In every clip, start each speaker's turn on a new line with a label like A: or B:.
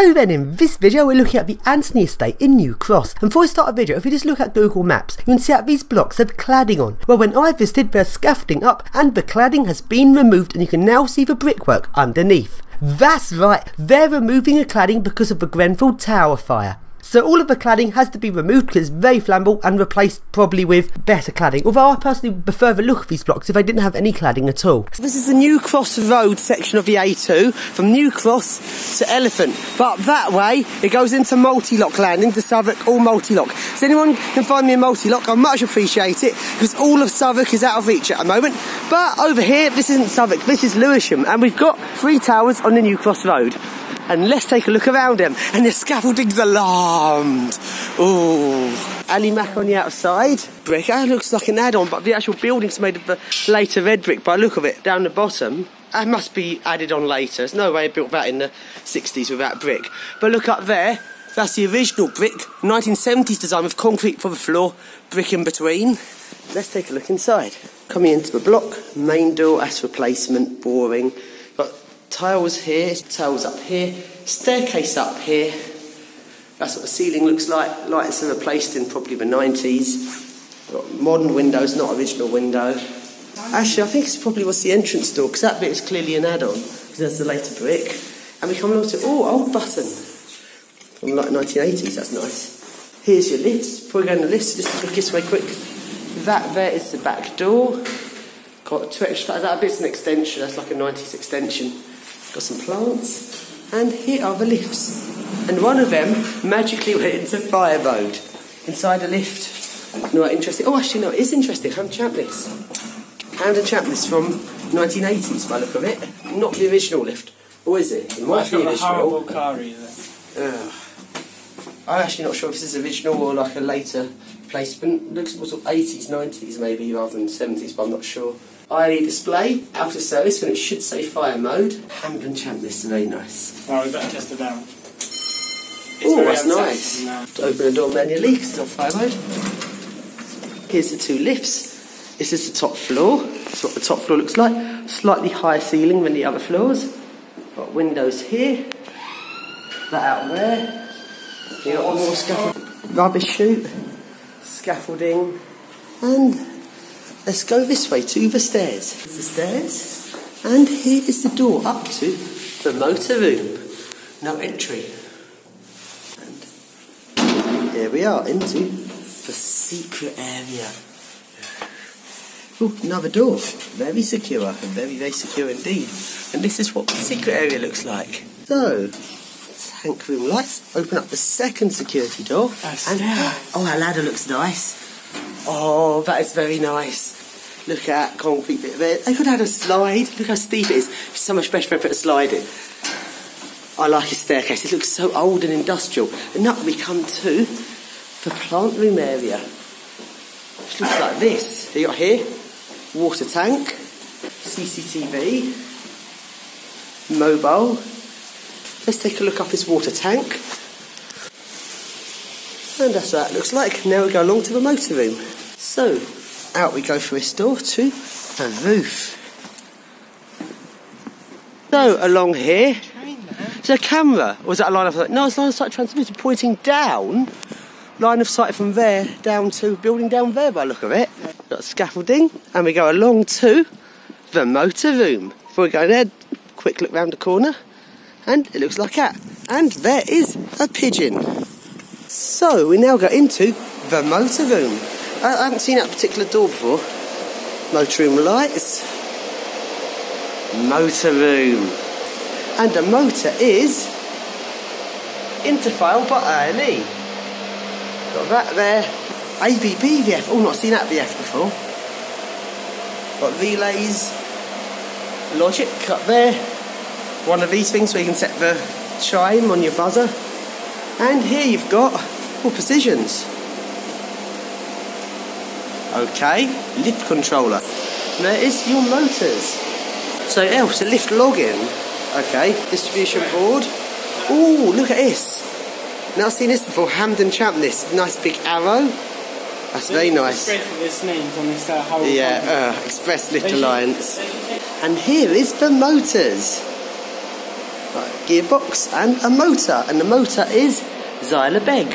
A: So then in this video we're looking at the Antony Estate in New Cross, and before we start the video, if you just look at Google Maps, you can see that these blocks have cladding on. Well, when I visited, there's scaffolding up and the cladding has been removed and you can now see the brickwork underneath. That's right, they're removing the cladding because of the Grenfell Tower fire. So all of the cladding has to be removed because it's very flammable and replaced probably with better cladding. Although I personally prefer the look of these blocks if they didn't have any cladding at all. So this is the New Cross Road section of the A2 from New Cross to Elephant. But that way it goes into multi-lock landing to Southwark, all multi-lock. So anyone can find me a multi-lock, I much appreciate it because all of Southwark is out of reach at the moment. But over here, this isn't Southwark, this is Lewisham, and we've got 3 towers on the New Cross Road. And let's take a look around them. And the scaffolding's alarmed. Ooh. Ali Mac on the outside. Brick. That looks like an add-on, but the actual building's made of the later red brick by the look of it. Down the bottom, that must be added on later. There's no way I built that in the 60s without brick. But look up there. That's the original brick. 1970s design with concrete for the floor, brick in between. Let's take a look inside. Coming into the block. Main door, that's replacement, boring. Tiles here, tiles up here, staircase up here. That's what the ceiling looks like. Lights are replaced in probably the 90s. Got modern windows, not original window. Actually, I think it's probably what's the entrance door, because that bit is clearly an add-on, because there's the later brick. And we come along to, old button. From like 1980s, that's nice. Here's your lifts. Before we go in the lifts, just look this way quick. That there is the back door. Got 2 extra, that bit's an extension, that's like a 90s extension. Got some plants, and here are the lifts. And one of them magically went into fire mode inside the lift. Not interesting. Oh, actually, no, it is interesting. Hamden Champness. Hamden Champness from 1980s, by the look of it. Not the original lift. Or is it? It might be the original.
B: Horrible car either.
A: I'm actually not sure if this is original or like a later placement. Looks sort of 80s, 90s maybe, rather than 70s, but I'm not sure. ID display, out of service, and it should say fire mode. Hamden Champness, very nice.
B: Oh, we better test it out.
A: Oh, that's nice. To open the door manually because it's on fire mode. Here's the 2 lifts. This is the top floor. That's what the top floor looks like. Slightly higher ceiling than the other floors. Got windows here. That out there. You got more scaffolding. Rubbish chute. Scaffolding. And let's go this way to the stairs. The stairs, and here is the door up to the motor room. No entry. And here we are into the secret area. Oh, another door. Very secure, and very, very secure indeed. And this is what the secret area looks like. So, tank room lights. Open up the second security door. And oh, that ladder looks nice. Oh, that is very nice. Look at that concrete bit there. They could have had a slide. Look how steep it is. It's so much better if I put a slide in. I like his staircase. It looks so old and industrial. And now we come to the plant room area, which looks like this. You got here, water tank, CCTV, mobile. Let's take a look up his water tank. And that's what that looks like. Now we go along to the motor room. So, out we go through this door to the roof. So, along here, is there a camera? Or is that a line of sight? No, it's a line of sight transmitter pointing down. Line of sight from there down to building down there by the look of it. Got scaffolding, and we go along to the motor room. Before we go there, quick look round the corner, and it looks like that. And there is a pigeon. So, we now go into the motor room. I haven't seen that particular door before. Motor room lights. Motor room. And the motor is Interfile by A&E. Got that there. ABB VF. Oh, not seen that VF before. Got relays. Logic up there. One of these things where you can set the chime on your buzzer. And here you've got precisions. Okay, lift controller. There is your motors. So else, a lift login. Okay, distribution board. Ooh, look at this. Now I've seen this before, Hamden Champness. Nice big arrow. That's very nice.
B: Express names on this whole
A: Express Lift Alliance. And here is the motors. Right, gearbox and a motor, and the motor is Zyla Beg.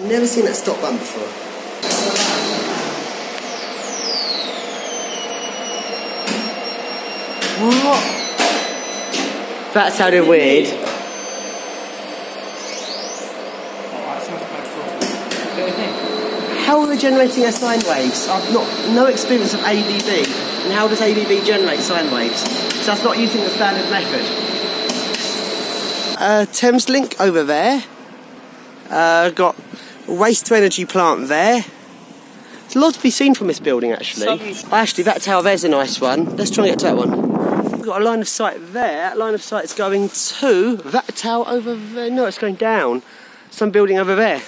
A: Never seen that stop button before. What? That sounded weird.
B: Oh, that sounds quite cool. Don't you think?
A: How are they generating their sine waves? I've no experience of ABB. And how does ABB generate sine waves? So that's not using the standard method. Thames Link over there. Got a waste to energy plant there. There's a lot to be seen from this building actually. Actually, that tower there's a nice one. Let's try and get to that one. We've got a line of sight there. That line of sight is going to that tower over there. No, it's going down. Some building over there.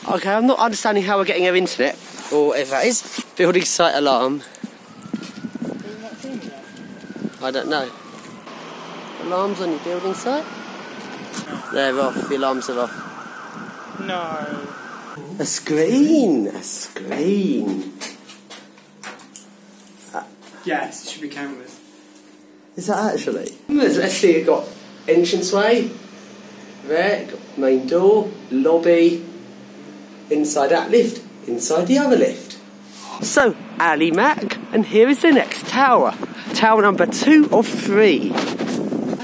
A: Okay, I'm not understanding how we're getting our internet, or whatever that is. Building site alarm. I don't know. Alarms on your building site? They're off, the alarms are off.
B: No.
A: A screen! A screen!
B: Yes, it should be cameras.
A: Is that actually? Let's see, you've got entranceway, there, got main door, lobby, inside that lift, inside the other lift. So, Ali Mac, and here is the next tower. Tower number 2 of 3.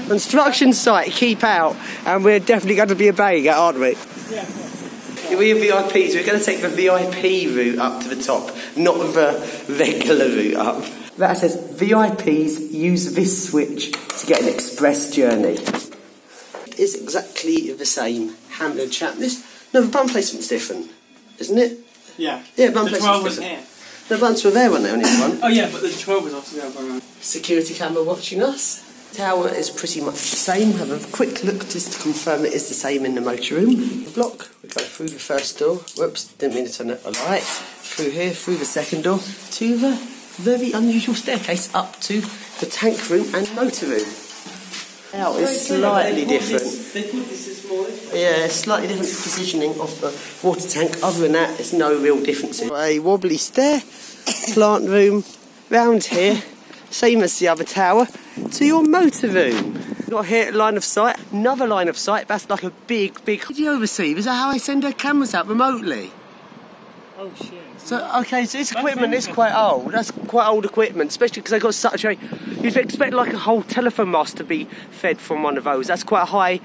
A: Construction site, keep out, and we're definitely going to be obeying it, aren't we?
B: Yeah.
A: We're VIPs, we're going to take the VIP route up to the top, not the regular route up. That says, VIPs use this switch to get an express journey. It's exactly the same Hamlet chap. No, the button placement's different, isn't it?
B: Yeah.
A: Yeah, button
B: the 12
A: placement's
B: was
A: different.
B: here.
A: The buttons were there, weren't they, on this one?
B: Oh yeah, but the 12 was also the other one.
A: Security camera watching us. Tower is pretty much the same. Have a quick look just to confirm it is the same in the motor room. The block, we go through the first door. Whoops, didn't mean to turn it a light. Through here, through the second door, to the very unusual staircase up to the tank room and motor room. Now it's slightly different.
B: They put this this morning.
A: Yeah, slightly different positioning of the water tank. Other than that, there's no real differences. A wobbly stair, plant room, round here, same as the other tower, to your motor room. Got here line of sight, another line of sight. That's like a big video receiver. Is that how I send their cameras out remotely?
B: Oh shit.
A: So, okay, so this equipment is quite old. That's quite old equipment, especially because they've got such a... You'd expect like a whole telephone mast to be fed from one of those. That's quite a high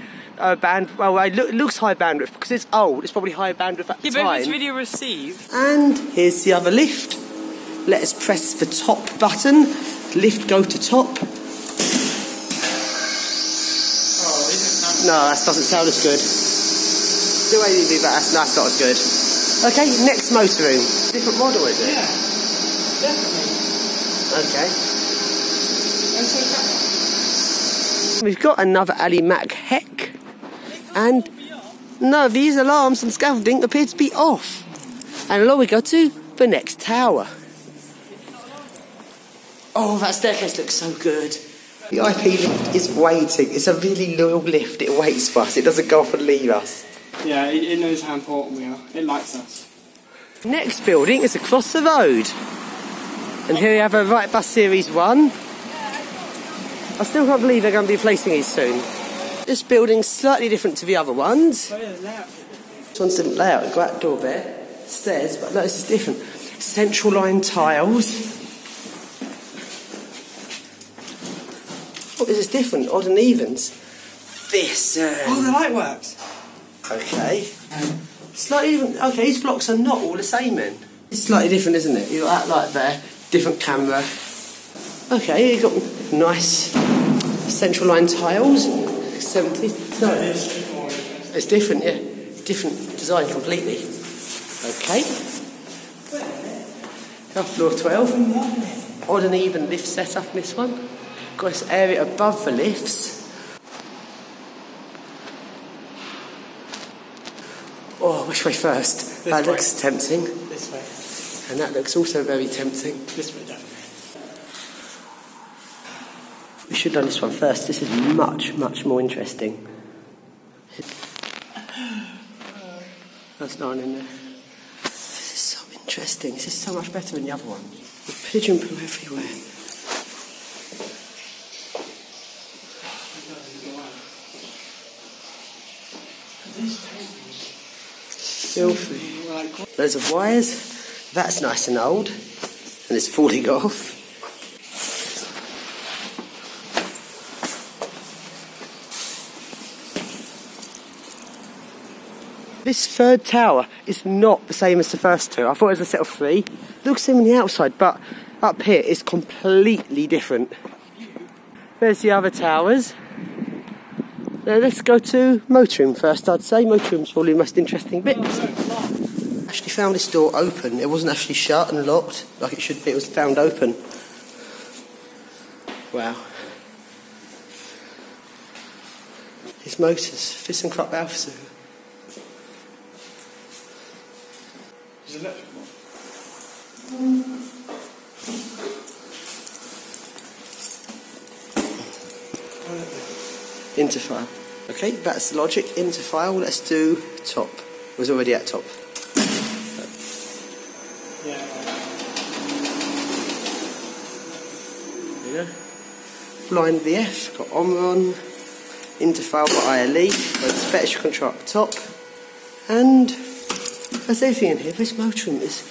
A: band... Well, it looks high bandwidth because it's old. It's probably high bandwidth at the time.
B: Yeah, but if it's video received...
A: And here's the other lift. Let us press the top button. Lift go to top.
B: Oh, isn't that...
A: No, that doesn't sound as good. Still ADB, but that's not as good. Okay, next motor room. Different model, is it?
B: Yeah, definitely.
A: Okay.
B: And so that...
A: We've got another Ali Mac Heck. And no, these alarms and scaffolding appear to be off. And along we go to the next tower. Oh, that staircase looks so good. The IP lift is waiting. It's a really loyal lift. It waits for us. It doesn't go off and leave us.
B: Yeah, it knows how important we are. It likes us.
A: Next building is across the road. And here we have a Right Bus Series 1. I still can't believe they're going to be replacing these soon. This building's slightly different to the other ones.
B: Oh yeah, the layout.
A: This one's different layout. Go out door there. Stairs, but no, this is different. Central line tiles. What is this different? Odd and evens. This.
B: Oh, the light works.
A: Okay. Slightly different. Okay, these blocks are not all the same then. It's slightly different, isn't it? You've got that light there, different camera. Okay, you've got nice central line tiles. 70s. No, it's different, yeah. Different design completely. Okay. Floor 12. Odd and even lift setup in this one. Got this area above the lifts. Oh, which way first? That looks tempting.
B: This way.
A: And that looks also very tempting.
B: This way, definitely.
A: We should have done this one first. This is much, much more interesting. That's not in there. This is so interesting. This is so much better than the other one. The pigeon poo everywhere. Filthy. Loads of wires. That's nice and old. And it's falling off. This third tower is not the same as the first two. I thought it was a set of 3. It looks the same on the outside, but up here it's completely different. There's the other towers. Now let's go to motorroom first, I'd say. Motorroom's probably the most interesting bit. Actually found this door open. It wasn't actually shut and locked like it should be. It was found open. Wow. These motors, Fiss and Krupp Alpha. Interfile. Okay, that's logic. Interfile. Let's do top. It was already at top.
B: Yeah.
A: There you go. Blind VF. Got Omron. Interfile by ILE. Got special control up top. And there's everything in here. This motorroom is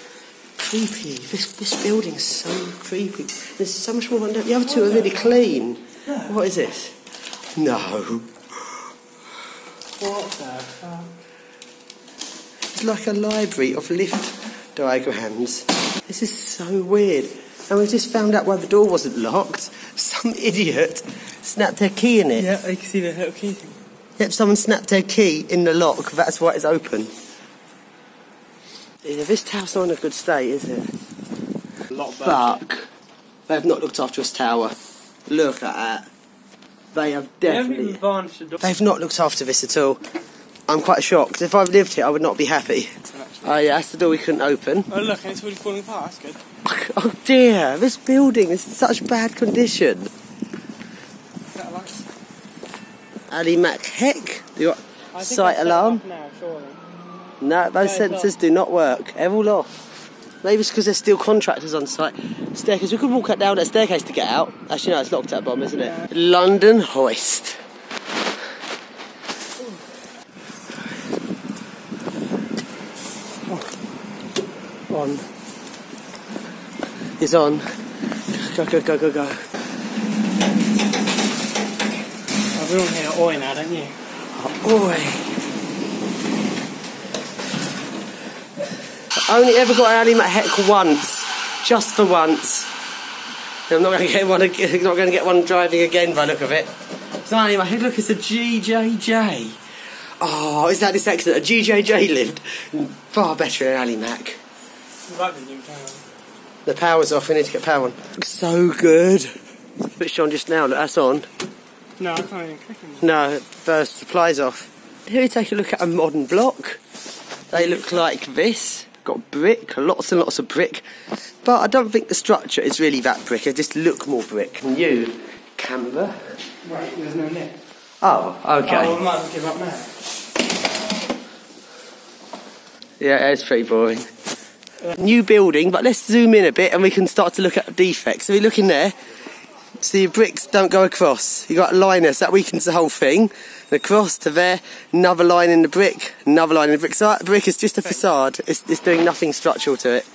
A: creepy. This building's so creepy. There's so much more under. The other two are really clean. What is this? No.
B: What the fuck?
A: It's like a library of lift diagrams. This is so weird. And we just found out why the door wasn't locked. Some idiot snapped their key in it.
B: Yeah, I can see the little key thing.
A: Yep, someone snapped their key in the lock. That's why it's open. Yeah, this tower's not in a good state, is it? Fuck. They've not looked after this tower. Look at that. They have definitely... They've not looked after this at all. I'm quite shocked. If I've lived here, I would not be happy. Oh yeah, that's the door we couldn't open.
B: Oh look, and it's already falling apart, that's good.
A: Oh dear, this building is in such bad condition. Ali Mac Heck, you got sight alarm?
B: Now, surely.
A: No, those sensors do not work. They're all off. Maybe it's because there's still contractors on site. Staircase, we could walk down that staircase to get out. Actually, no, it's locked at the bottom, isn't it? Yeah. London hoist. On. It's on. Go, go, go, go, go.
B: Oh, we're on here oi now, don't you?
A: Oh, oi. I only ever got an Ali Mac Heck once. Just for once. I'm not going to get one again, not going to get one driving again by the look of it. It's not Ali Mac Heck, look, it's a GJJ. Oh, is that this accident? A GJJ lived far better than Ali Mac. The power's off, we need to get power on. Looks so good. Switched on just now, look, that's on.
B: No, I can't even click on.
A: No, first supply's off. Here we take a look at a modern block. They look like this. Got brick, lots and lots of brick. But I don't think the structure is really that brick, they just look more brick. New camber.
B: Right, there's no net.
A: Oh, okay.
B: Oh, we might as well give up now.
A: Yeah, it's pretty boring. New building, but let's zoom in a bit and we can start to look at defects. So we look in there, so your bricks don't go across. You got a liner, so that weakens the whole thing. And across to there, another line in the brick, another line in the brick. So that brick is just a facade, it's doing nothing structural to it.